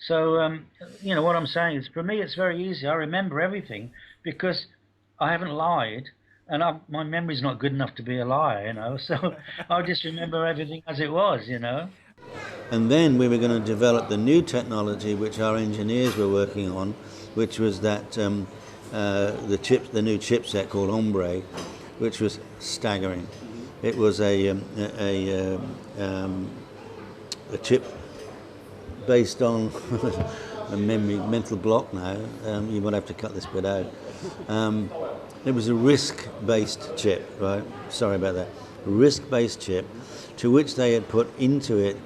So, you know, what I'm saying is, for me, it's very easy. I remember everything because I haven't lied, and my memory's not good enough to be a liar, you know. So I just remember everything as it was, you know. And then we were going to develop the new technology which our engineers were working on, which was that the new chipset called Hombre, which was staggering. It was a chip based on a mental block now. You might have to cut this bit out. It was a RISC-based chip, right? Sorry about that. A RISC-based chip, to which they had put into it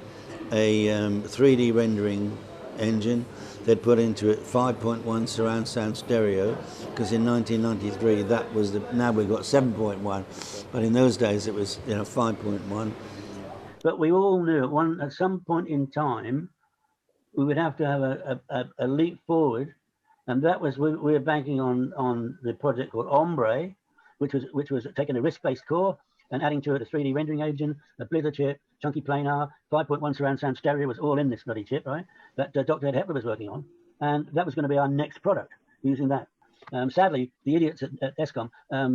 a 3D rendering engine. They'd put into it 5.1 surround sound stereo, because in 1993 that was now we've got 7.1, but in those days it was 5.1. But we all knew at some point in time we would have to have a leap forward, and that was we were banking on the project called Hombre, which was taking a RISC-based core and adding to it a 3D rendering engine, a Blizzard chip, chunky planar, 5.1 surround sound stereo was all in this bloody chip, right? That Dr. Ed Hepler was working on, and that was going to be our next product using that. Sadly, the idiots at ESCOM,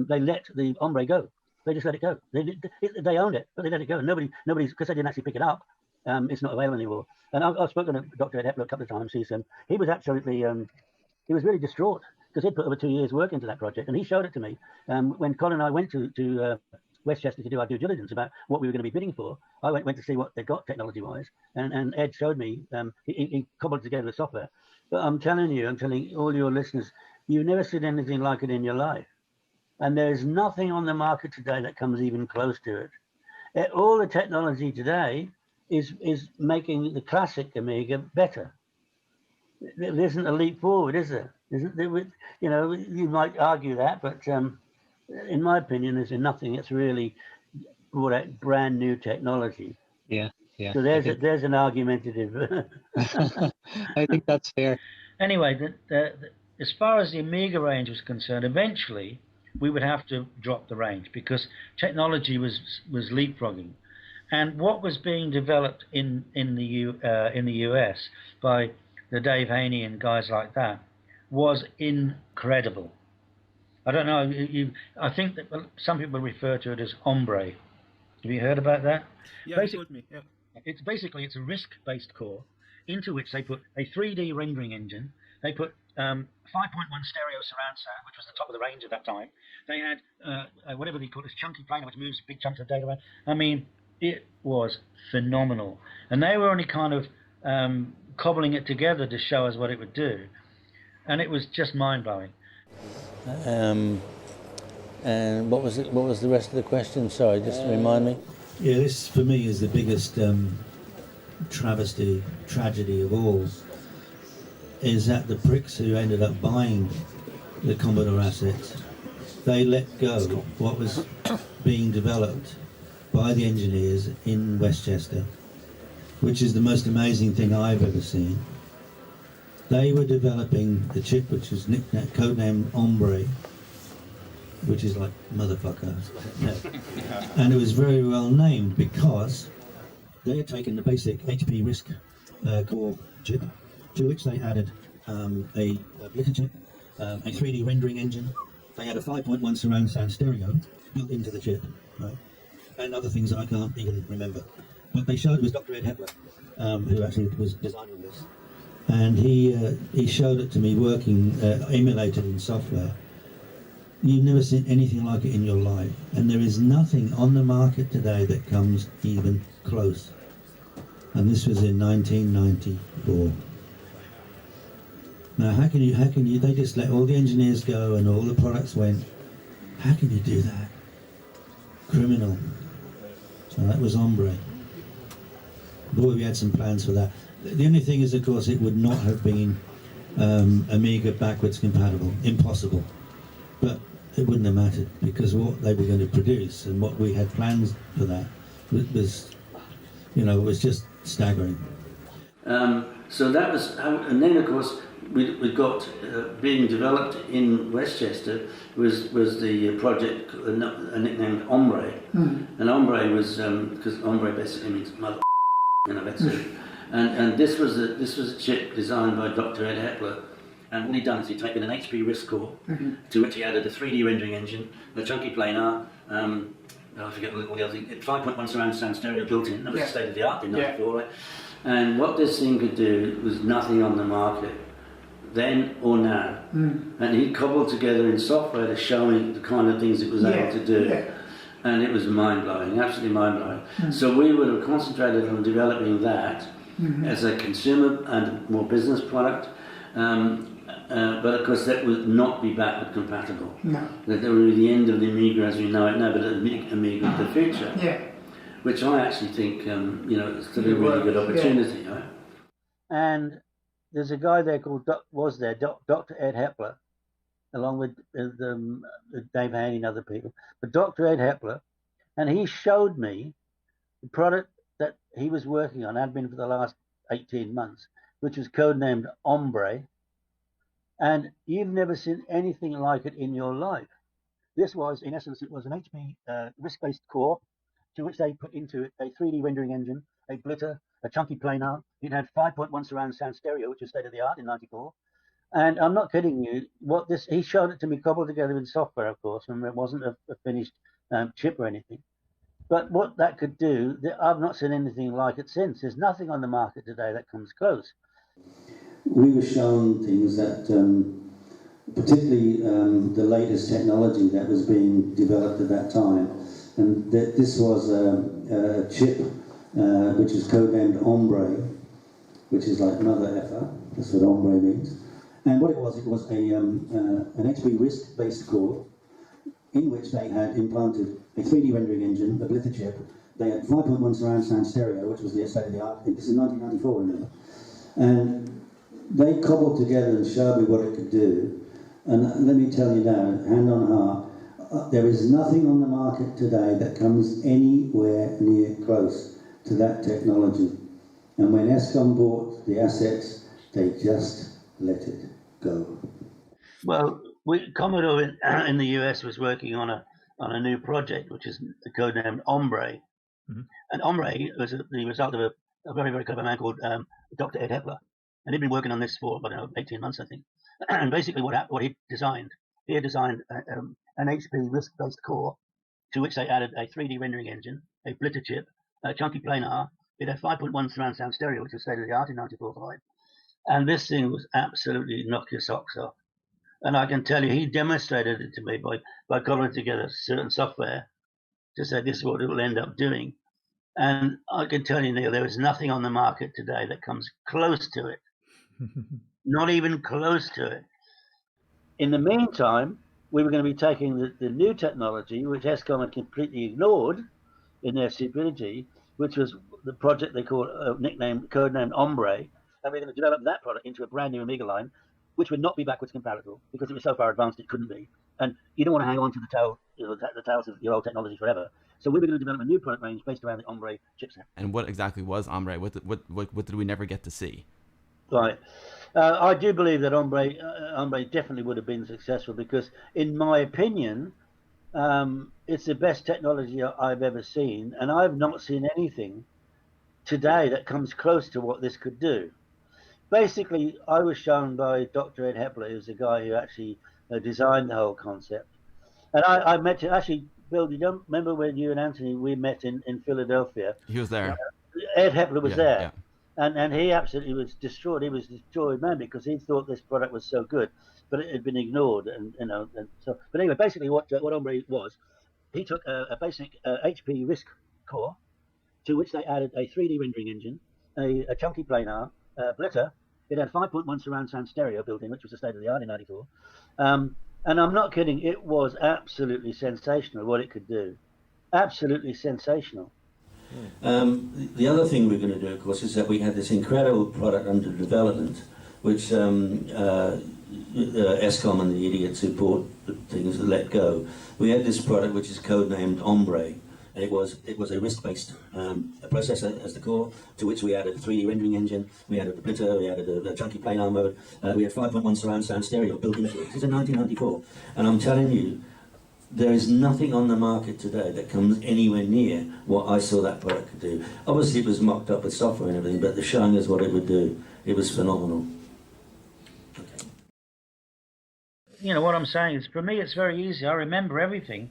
they let the Hombre go. They just let it go. They owned it, but they let it go. Nobody's, because they didn't actually pick it up. It's not available anymore. And I've spoken to Dr. Ed Hepler a couple of times. He was absolutely, he was really distraught because he'd put over 2 years' work into that project, and he showed it to me. When Colin and I went to Westchester to do our due diligence about what we were going to be bidding for, I went to see what they got technology-wise, and Ed showed me. He cobbled together the software. But I'm telling all your listeners, you've never seen anything like it in your life, and there's nothing on the market today that comes even close to it. All the technology today is making the classic Amiga better. There isn't a leap forward, is there? You know, you might argue that, but in my opinion, there's nothing that's really brought out brand new technology. Yeah. So there's an argumentative. I think that's fair. Anyway, as far as the Amiga range was concerned, eventually we would have to drop the range because technology was leapfrogging, and what was being developed in the US by the Dave Haney and guys like that was incredible. I don't know. I think that some people refer to it as Hombre. Have you heard about that? Yeah, you told me. Yeah. It's a RISC-based core into which they put a 3D rendering engine. They put 5.1 stereo surround sound, which was the top of the range at that time. They had whatever they call it, chunky planar, which moves big chunks of data around. I mean, it was phenomenal, and they were only kind of cobbling it together to show us what it would do, and it was just mind-blowing. And what was the rest of the question? Sorry, just remind me. Yeah, this for me is the biggest tragedy of all, is that the pricks who ended up buying the Commodore assets, they let go what was being developed by the engineers in Westchester, which is the most amazing thing I've ever seen. They were developing the chip which was codenamed Hombre, which is like motherfucker. And it was very well named because they had taken the basic HP RISC core chip, to which they added a Blizzard chip, a 3D rendering engine. They had a 5.1 surround sound stereo built into the chip, right? And other things that I can't even remember. But they showed it was Dr. Ed Hepler, who actually was designing this. And he showed it to me working, emulated in software. You've never seen anything like it in your life, and there is nothing on the market today that comes even close. And this was in 1994. Now, how can you? They just let all the engineers go and all the products went. How can you do that? Criminal. So that was Hombre. Boy, we had some plans for that. The only thing is, of course, it would not have been Amiga backwards compatible. Impossible. But it wouldn't have mattered because what they were going to produce and what we had plans for that was, was just staggering. So that was, and then of course we got being developed in Westchester was the project nicknamed Hombre, and Hombre was because Hombre basically means mother. That's it. And this was a chip designed by Dr. Ed Hepler. And what he'd done is he'd taken an HP RISC core, to which he added a 3D rendering engine, a chunky planar, I forget all the other things, 5.1 surround sound stereo built in. That was state of the art in '94, right? And what this thing could do was nothing on the market, then or now. And he cobbled together in software to show me the kind of things it was able to do. And it was mind-blowing, absolutely mind-blowing. So we would have concentrated on developing that as a consumer and more business product. But of course that would not be backward compatible. No. That would be the end of the Amiga as we know it now, but the Amiga of the future. Yeah. Which I actually think, it's still a really good opportunity. Right? And there's a guy there called Dr. Ed Hepler, along with Dave Haney and other people. But Dr. Ed Hepler, and he showed me the product that he was working on, had been for the last 18 months, which was codenamed Hombre. And you've never seen anything like it in your life. This was, in essence, it was an HP RISC-based core, to which they put into it a 3D rendering engine, a blitter, a chunky planar. It had 5.1 surround sound stereo, which was state of the art in '94. And I'm not kidding you. He showed it to me cobbled together in software, of course, and it wasn't a finished chip or anything. But what that could do, I've not seen anything like it since. There's nothing on the market today that comes close. We were shown things that, particularly the latest technology that was being developed at that time, and that this was a chip which is codenamed Hombre, which is like mother effer. That's what Hombre means. And what it was an HP RISC-based core in which they had implanted a 3D rendering engine, a blitter chip. They had 5.1 surround sound stereo, which was the state of the art. This is 1994, remember? And they cobbled together and showed me what it could do. And let me tell you now, hand on heart, there is nothing on the market today that comes anywhere near close to that technology. And when ESCOM bought the assets, they just let it go. Well, Commodore in the US was working on a new project, which is codenamed Hombre. And Hombre was the result of a very, very clever man called Dr. Ed Hepler. And he'd been working on this for, 18 months, I think. And basically what he designed an HP RISC-based core, to which they added a 3D rendering engine, a blitter chip, a chunky planar. It had 5.1 surround sound stereo, which was state of the art in '94. And this thing was absolutely knock your socks off. And I can tell you, he demonstrated it to me by cobbling together certain software to say this is what it will end up doing. And I can tell you, Neil, there is nothing on the market today that comes close to it. Not even close to it. In the meantime, we were going to be taking the new technology, which ESCOM had completely ignored in their stupidity, which was the project they called codenamed Hombre, and we're going to develop that product into a brand new Amiga line, which would not be backwards compatible because it was so far advanced it couldn't be. And you don't want to hang on to the tails of your old technology forever. So we were going to develop a new product range based around the Hombre chipset. And what exactly was Hombre? What did we never get to see? Right. I do believe that Hombre definitely would have been successful because, in my opinion, it's the best technology I've ever seen, and I've not seen anything today that comes close to what this could do. Basically, I was shown by Dr. Ed Hepler, who's the guy who actually designed the whole concept. And I met him, actually, Bill, you don't remember when you and Anthony, we met in Philadelphia? He was there. Ed Hepler was there. Yeah. And he absolutely was destroyed. He was destroyed, man, because he thought this product was so good, but it had been ignored. And so. But anyway, basically, what Hombre was, he took a basic HP RISC core, to which they added a 3D rendering engine, a chunky planar, blitter. It had 5.1 surround sound stereo built in, which was the state of the art in '94. And I'm not kidding. It was absolutely sensational what it could do. Absolutely sensational. The other thing we're going to do, of course, is that we had this incredible product under development, which ESCOM and the idiots who bought the things let go. We had this product which is codenamed Hombre. And it was a RISC-based processor as the core, to which we added a 3D rendering engine, we added a blitter, we added a chunky planar mode, we had 5.1 surround sound stereo built into it. This is in 1994. And I'm telling you, there is nothing on the market today that comes anywhere near what I saw that product could do. Obviously, it was mocked up with software and everything, but the showing us what it would do, it was phenomenal. You know, what I'm saying is, for me, it's very easy. I remember everything.